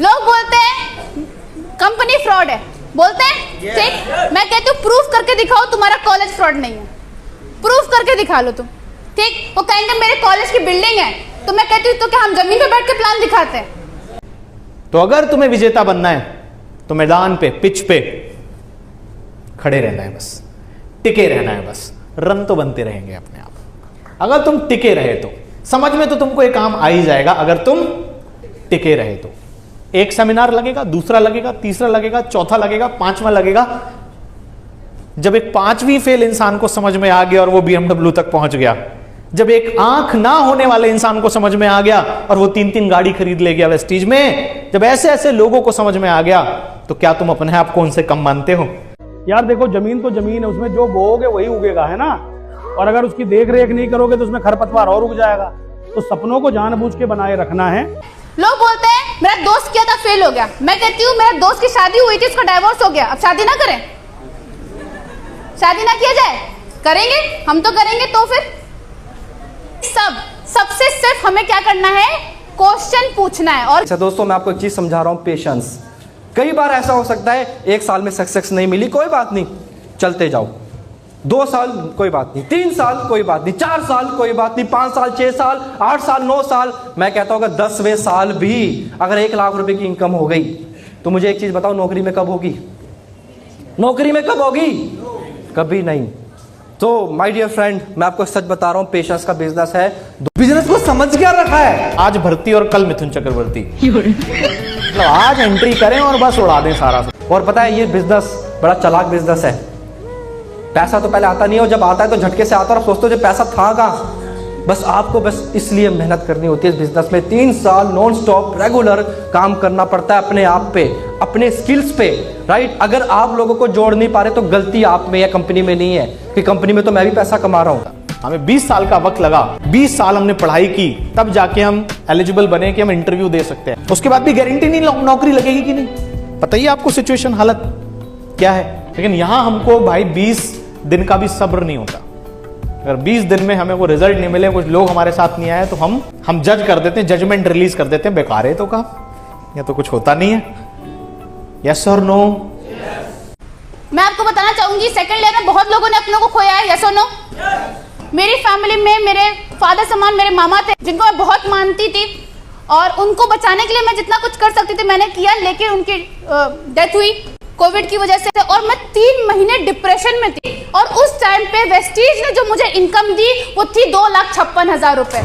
लोग बोलते हैं कंपनी फ्रॉड है, बोलते हैं ठीक। मैं कहती हूँ प्रूफ करके दिखाओ तुम्हारा कॉलेज फ्रॉड नहीं है, प्रूफ करके दिखा लो तुम, ठीक। वो कहेंगे मेरे कॉलेज की बिल्डिंग है, तो मैं कहती हूँ तो क्या हम जमीन पे बैठ के प्लान दिखाते हैं? तो अगर तुम्हें विजेता बनना है तो मैदान पे, पिच पे खड़े रहना है, बस टिके रहना है, बस रन तो बनते रहेंगे अपने आप। अगर तुम टिके रहे तो समझ में तो तुमको एक काम आ ही जाएगा। अगर तुम टिके रहे तो एक सेमिनार लगेगा, दूसरा लगेगा, तीसरा लगेगा, चौथा लगेगा, पांचवा लगेगा। जब एक पांचवी फेल इंसान को समझ में आ गया और वो BMW तक पहुंच गया, जब एक आंख ना होने वाले इंसान को समझ में आ गया और वो 3-3 गाड़ी खरीद ले गया वेस्टीज में, जब ऐसे ऐसे लोगों को समझ में आ गया, तो क्या तुम अपने आप को उनसे कम मानते हो? यार देखो, जमीन तो जमीन है, उसमें जो बोओगे वही उगेगा, है ना। और अगर उसकी देख रेख नहीं करोगे तो उसमें खरपतवार और उग जाएगा। तो सपनों को जानबूझ के बनाए रखना है। लोग बोलते हैं मेरा दोस्त किया था फेल हो गया, मैं कहती हूँ मेरा दोस्त की शादी हुई थी, उसका डाइवोर्स हो गया, अब शादी ना करें? शादी ना किया जाए? करेंगे, हम तो करेंगे। तो फिर सबसे सिर्फ हमें क्या करना है, क्वेश्चन पूछना है। और अच्छा दोस्तों, मैं आपको एक चीज समझा रहा हूं, पेशेंस। कई बार ऐसा हो सकता है 1 साल में सक्सेस नहीं मिली, कोई बात नहीं, चलते जाओ। 2 साल कोई बात नहीं, 3 साल कोई बात नहीं, 4 साल कोई बात नहीं, 5 साल, 6 साल, 8 साल, 9 साल। मैं कहता हूं अगर 10वें साल भी अगर 1 लाख रुपए की इनकम हो गई, तो मुझे एक चीज बताओ, नौकरी में कब होगी? नौकरी में कब होगी? कभी नहीं। तो माय डियर फ्रेंड, मैं आपको सच बता रहा हूं, पेशेंस का बिजनेस है। बिजनेस को समझ क्या रखा है? आज भर्ती और कल मिथुन चक्रवर्ती, मतलब आज एंट्री करें और बस उड़ा दें सारा। और पता है ये बिजनेस बड़ा चालाक बिजनेस है। पैसा तो पहले आता नहीं है, और जब आता है तो झटके से आता है और सोचते हो जो पैसा था कहाँ। बस आपको बस इसलिए मेहनत करनी होती है इस बिजनेस में। 3 साल नॉन स्टॉप रेगुलर काम करना पड़ता है अपने आप पे, अपने स्किल्स पे, राइट। अगर आप लोगों को जोड़ नहीं पा रहे तो गलती आप में या कंपनी में नहीं है, कि कंपनी में तो मैं भी पैसा कमा रहा हूँ। हमें 20 साल का वक्त लगा, 20 साल हमने पढ़ाई की, तब जाके हम एलिजिबल बने कि हम इंटरव्यू दे सकते हैं। उसके बाद भी गारंटी नहीं नौकरी लगेगी कि नहीं। पता ही आपको सिचुएशन, हालत क्या है। लेकिन यहां हमको भाई 20 दिन का भी सब्र नहीं होता। अगर 20 दिन में हमें वो रिजल्ट नहीं मिले, कुछ लोग हमारे साथ नहीं आए, तो हम जज कर देते हैं, जजमेंट रिलीज कर देते हैं, बेकार है तो काम, या तो कुछ होता नहीं है। यस और नो? मैं आपको बताना चाहूंगी, सेकंड ईयर में बहुत लोगों ने अपनों को खोया है। यस और नो? मेरी फैमिली में मेरे फादर समान मेरे मामा थे, जिनको मैं बहुत मानती थी, और उनको बचाने के लिए मैं जितना कुछ कर सकती थी मैंने किया, लेकिन उनकी डेथ हुई कोविड की वजह से। और मैं 3 महीने डिप्रेशन में थी, और उस टाइम पे वेस्टीज ने जो मुझे इनकम दी वो थी 2,56,000 रुपए।